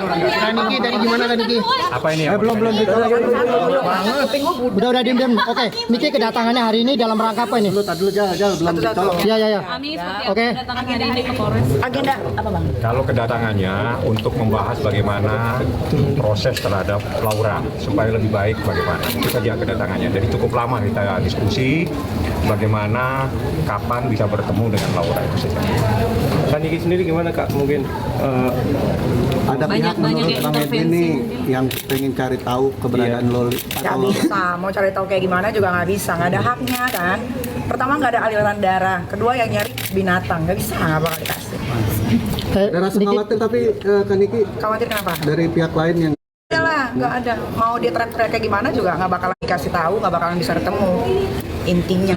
Niki tadi gimana kan Niki? Apa ini? Belum udah diem. Oke, Niki kedatangannya hari ini dalam rangka apa ini? Tadi dulu belum ditolong. Iya. Oke. Agenda apa bang? Kalau kedatangannya untuk membahas bagaimana proses terhadap Laura supaya lebih baik bagaimana. Itu saja kedatangannya. Jadi cukup lama kita diskusi bagaimana kapan bisa bertemu dengan Laura itu saja. Kak Niki sendiri gimana Kak? Mungkin Ada pihak menurut Bang ini yang pengen cari tahu keberadaan Loli. Nggak bisa, mau cari tahu kayak gimana juga nggak bisa, nggak ada haknya kan. Pertama nggak ada aliran darah, kedua yang nyari binatang, nggak bisa, nggak bakal dikasih. Ada rasa khawatir tapi Kak Niki Khawatir kenapa? dari pihak lain yang Ada lah, nggak ada. Mau dia teriak-teriak kayak gimana juga nggak bakalan dikasih tahu, nggak bakalan bisa ketemu. Intinya.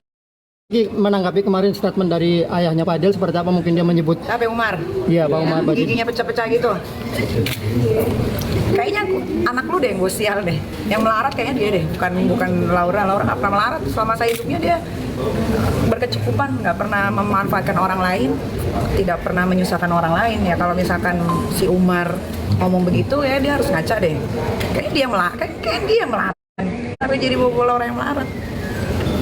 Niki menanggapi kemarin statement dari ayahnya Fadel seperti apa mungkin dia menyebut? Apa Umar? Iya, Bang Umar Badi. Giginya pecah-pecah gitu. Kayaknya anak lu deh yang gue sial deh. Yang melarat kayaknya dia deh, bukan Laura nggak pernah melarat. Selama saya hidupnya dia berkecukupan, nggak pernah memanfaatkan orang lain, tidak pernah menyusahkan orang lain. Ya kalau misalkan si Umar ngomong begitu ya dia harus ngaca deh. Kayaknya dia melarat. Tapi jadi bawa orang yang melarat.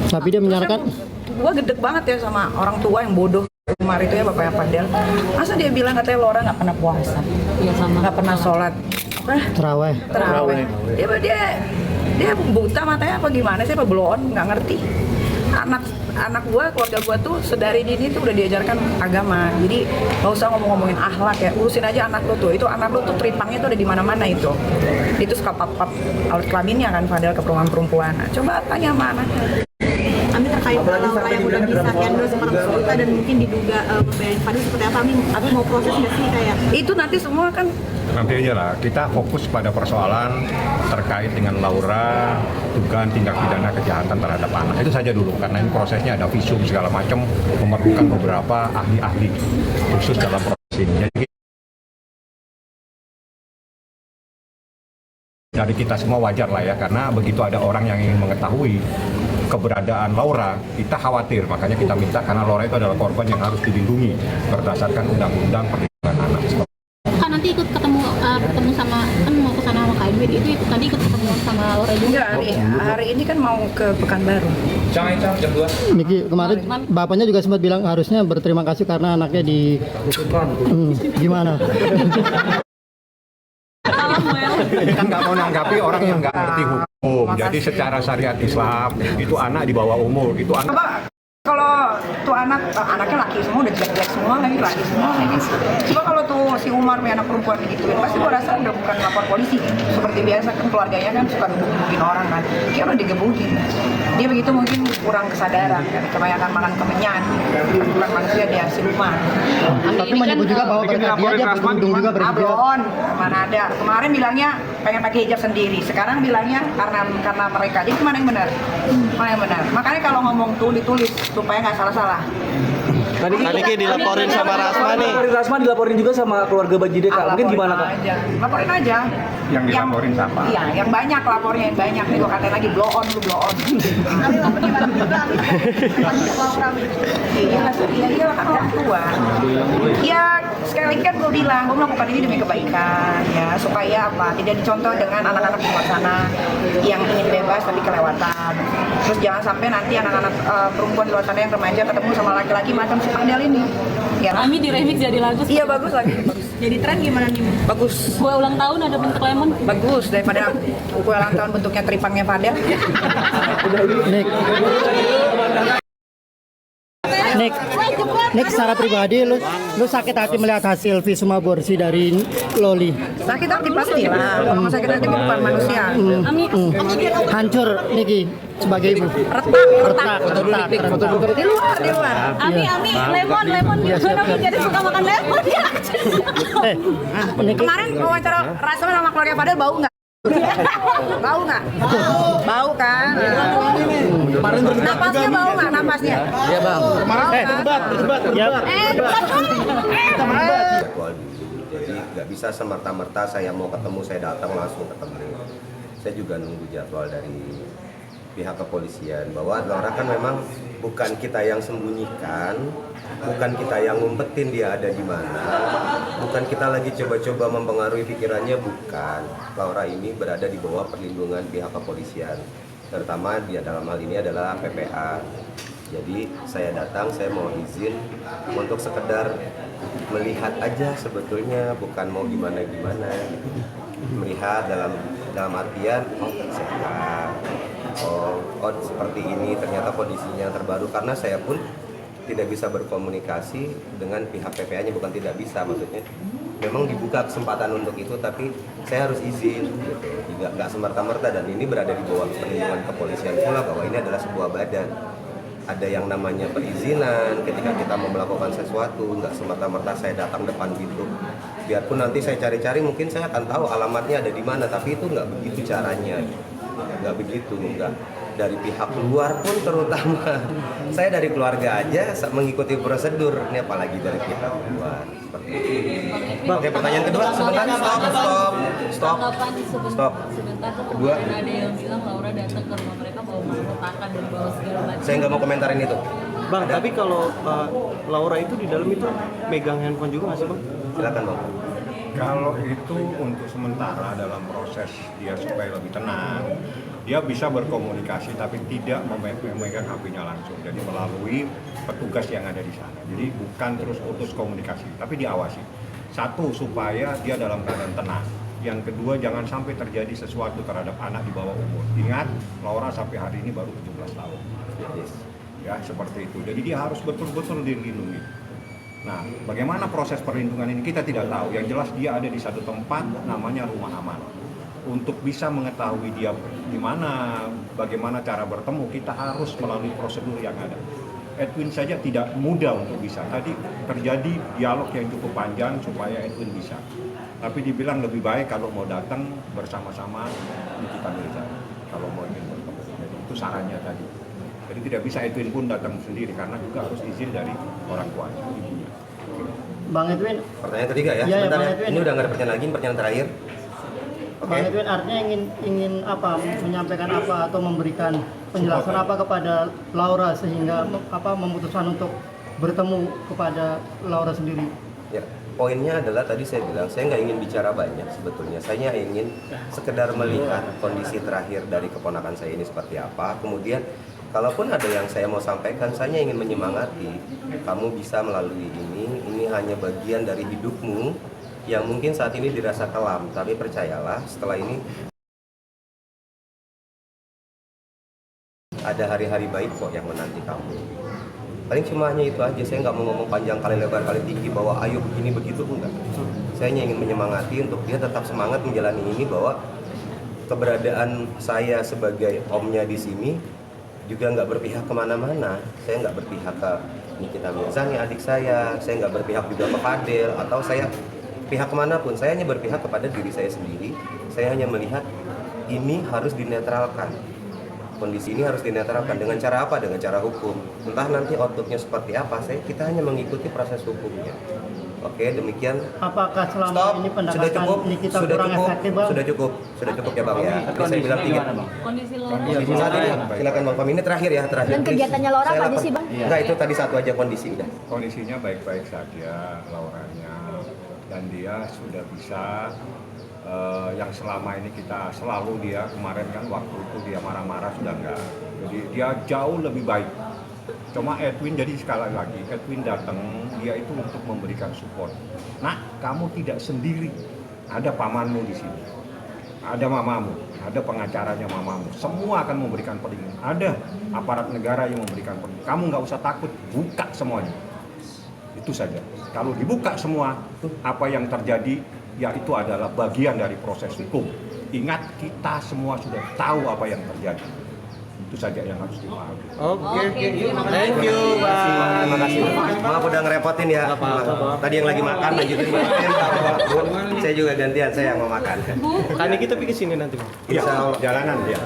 Tapi dia menyarankan Gue gedek banget ya sama orang tua yang bodoh. Umar itu ya bapaknya Fadel. Masa dia bilang katanya Laura nggak pernah puasa, nggak pernah sholat, terawih. Dia buta matanya apa gimana sih, apa blon, nggak ngerti. Anak gue, keluarga gue tuh sedari dini tuh udah diajarkan agama. Jadi nggak usah ngomongin akhlak ya, urusin aja anak lo tuh. Itu anak lo tuh teripangnya tuh ada di mana-mana itu. Itu suka pap alat kelaminnya kan Fadel ke perempuan. Nah, coba tanya sama anaknya. Kami terkait Laura yang udah bisa endorse 400 juta dan mungkin diduga membayar Fadil seperti apa? Kami mau proses nggak sih kayak? Itu nanti semua kan Nanti aja lah, kita fokus pada persoalan terkait dengan Laura, dugaan tindak pidana kejahatan terhadap anak. Itu saja dulu, karena ini prosesnya ada visum segala macam, memerlukan beberapa ahli-ahli khusus dalam proses ini. Jadi dari kita semua wajar lah ya, karena begitu ada orang yang ingin mengetahui keberadaan Laura, kita khawatir. Makanya kita minta, karena Laura itu adalah korban yang harus dilindungi berdasarkan undang-undang perlindungan anak. Kan nanti ikut ketemu sama, kan mau ke sana sama Kak Edwin, itu tadi ikut ketemu sama Laura juga. hari ini kan mau ke Pekanbaru. jam 2. Niki kemarin bapaknya juga sempat bilang harusnya berterima kasih karena anaknya di gimana? Kan nggak mau nanggapi orang yang nggak ngerti hukum. Jadi secara syariat Islam itu anak di bawah umur, itu anak. Coba kalau tuh anaknya laki semua, udah jelek-jelek semua laki semua lagi. Coba kalau tuh si Umar punya anak perempuan begituin, pasti gua rasa udah bukan lapor polisi. Seperti biasa kan keluarganya kan suka gebuk-gebukin orang kan. Dia udah digebukin. Dia begitu mungkin kurang kesadaran kan, kebanyakan makan kemenyan. Bukan manusia, dia siluman. Tapi menyebut juga bahwa berkat dia berundung juga berhijab. Belum, mana ada. Kemarin bilangnya pengen pakai hijab sendiri. Sekarang bilangnya karena mereka. Jadi mana yang benar? Mana yang benar? Makanya kalau ngomong tuh ditulis supaya nggak salah-salah. Tadi Niki dilaporin sama Rasma nih. Rasma dilaporin juga sama keluarga Bajide Kak. Mungkin gimana Kak? Laporin aja. Yang dilaporin siapa? Iya, yang banyak lapornya, yang banyak. Nih gue katain lagi, blow on. Iya kan orang tua. Ya sekali lagi kan gue bilang, gue melakukan ini demi kebaikan ya, supaya apa? Tidak dicontoh dengan anak-anak di luar sana yang ingin bebas tapi kelewatan. Terus jangan sampai nanti anak-anak perempuan di luar sana yang remaja ketemu sama laki-laki macam si Fadel ini. Ya. Kami di remix jadi lagu. Iya bagus lagi. Jadi tren gimana nih? Bagus. Kue ulang tahun ada bentuk lemon. Bagus daripada kue ulang tahun bentuknya teripangnya Fadel. Nik secara pribadi lu sakit hati melihat hasil visum aborsi dari Loli. Sakit hati pasti lah. Kalau sakit hati bukan manusia. Hancur Niki sebagai ibu. Retak. Retak. Di luar. Ami, lemon. Gimana Mi jadi suka makan lemon ya? Niki Kemarin wawancara Rasma sama keluarga Fadel bau nggak? Bau nggak? Bau kan? Napasnya bau nggak? Napasnya? Iya Bang. berdebat. Jadwal dulu. Jadi nggak bisa semerta-merta saya mau ketemu saya datang langsung ketemu. Saya juga nunggu jadwal dari pihak kepolisian bahwa Laura kan memang bukan kita yang sembunyikan, bukan kita yang ngumpetin dia ada di mana, bukan kita lagi coba-coba mempengaruhi pikirannya, bukan. Laura ini berada di bawah perlindungan pihak kepolisian, terutama dia dalam hal ini adalah PPA. Jadi saya datang, saya mau izin untuk sekedar melihat aja sebetulnya, bukan mau gimana-gimana gitu. Melihat dalam artian sehat, oh seperti ini ternyata kondisinya terbaru, karena saya pun tidak bisa berkomunikasi dengan pihak PPA-nya, bukan tidak bisa, maksudnya memang dibuka kesempatan untuk itu, tapi saya harus izin gitu. Nggak semerta-merta, dan ini berada di bawah perlindungan kepolisian pula, bahwa ini adalah sebuah badan. Ada yang namanya perizinan ketika kita mau melakukan sesuatu, nggak semerta-merta saya datang depan pintu. Biarpun nanti saya cari-cari, mungkin saya akan tahu alamatnya ada di mana, tapi itu nggak begitu caranya, nggak begitu, nggak. Dari pihak luar pun terutama, saya dari keluarga aja mengikuti prosedur, ini apalagi dari pihak luar. Seperti itu. Oke, pertanyaan kedua, sebentar, stop. Sebentar, Kedua. ada yang bilang Laura datang ke rumah mereka bawa retakan dan bawa segala macam. Saya nggak mau komentarin itu. Bang, tapi kalau Laura itu di dalam itu megang handphone juga nggak sih bang? Silakan bang. Kalau itu untuk sementara dalam proses dia supaya lebih tenang, dia bisa berkomunikasi tapi tidak memegang HP-nya langsung. Jadi melalui petugas yang ada di sana. Jadi bukan terus putus komunikasi, tapi diawasi. Satu, supaya dia dalam keadaan tenang. Yang kedua, jangan sampai terjadi sesuatu terhadap anak di bawah umur. Ingat, Laura sampai hari ini baru 17 tahun. Ya, seperti itu. Jadi dia harus betul-betul dilindungi. Nah, bagaimana proses perlindungan ini kita tidak tahu. Yang jelas dia ada di satu tempat namanya rumah aman. Untuk bisa mengetahui dia di mana, bagaimana cara bertemu, kita harus melalui prosedur yang ada. Edwin saja tidak mudah untuk bisa. Tadi terjadi dialog yang cukup panjang supaya Edwin bisa. Tapi dibilang lebih baik kalau mau datang bersama-sama Nikita Mirzani. Kalau mau ingin bertemu. Jadi itu sarannya tadi. Jadi tidak bisa Edwin pun datang sendiri karena juga harus izin dari orang tuanya, ibunya. Bang Edwin, Pertanyaan ketiga ya, Iya, sebentar Bang ya. Edwin. Ini udah nggak ada pertanyaan lagi, pertanyaan terakhir. Bang Edwin artinya ingin apa, menyampaikan apa atau memberikan penjelasan apa kepada Laura sehingga memutuskan untuk bertemu kepada Laura sendiri. Ya, poinnya adalah tadi saya bilang, saya nggak ingin bicara banyak sebetulnya. Saya ingin sekedar melihat kondisi terakhir dari keponakan saya ini seperti apa. Kemudian, kalaupun ada yang saya mau sampaikan, saya ingin menyemangati. Kamu bisa melalui ini hanya bagian dari hidupmu yang mungkin saat ini dirasa kelam. Tapi percayalah, setelah ini ada hari-hari baik kok yang menanti kamu. Paling cuma hanya itu aja, saya nggak mau ngomong panjang kali lebar kali tinggi bahwa ayo begini begitu, enggak. Saya hanya ingin menyemangati untuk dia tetap semangat menjalani ini, bahwa keberadaan saya sebagai omnya di sini juga nggak berpihak kemana-mana. Saya nggak berpihak ke Nikita Mirzani adik saya nggak berpihak juga ke Fadel, atau saya pihak kemanapun. Saya hanya berpihak kepada diri saya sendiri. Saya hanya melihat ini harus dinetralkan. Kondisi ini harus dinetralkan dengan cara apa? Dengan cara hukum. Entah nanti outputnya seperti apa, kita hanya mengikuti proses hukumnya. Oke, demikian. Apakah selama Stop. ini Sudah pendekatan cukup. Nikita Sudah kurang cukup. efektif, Bang? Sudah cukup ya Bang ya. Tadi saya bilang 3. Kondisi Laura. Kondisi saat ini, silakan Bang Fahmi. Ini terakhir ya, terakhir. Dan kegiatannya Laura Saya apa aja lapor. sih, Bang? Enggak, itu tadi satu aja kondisi udah. Kondisinya baik-baik saja, Lauranya, dan dia sudah bisa yang selama ini kita selalu dia kemarin kan waktu itu dia marah-marah sudah enggak. Jadi dia jauh lebih baik. Cuma Edwin, jadi sekali lagi Edwin datang dia itu untuk memberikan support. Nah, kamu tidak sendiri. Ada pamanmu di sini. Ada mamamu, ada pengacaranya mamamu. Semua akan memberikan perlindungan. Ada aparat negara yang memberikan perlindungan. Kamu nggak usah takut, buka semuanya. Itu saja. Kalau dibuka semua, apa yang terjadi ya itu adalah bagian dari proses hukum. Ingat, kita semua sudah tahu apa yang terjadi. Itu saja yang harus dipahami. Oke. Terima kasih. Thank you, Bang. Terima kasih. Maaf udah ngerepotin ya. Tadi yang lagi makan lanjutin makan. Saya juga gantian, saya yang mau makan. Kan kita pergi sini nanti, Bang. Iya, jalanan dia.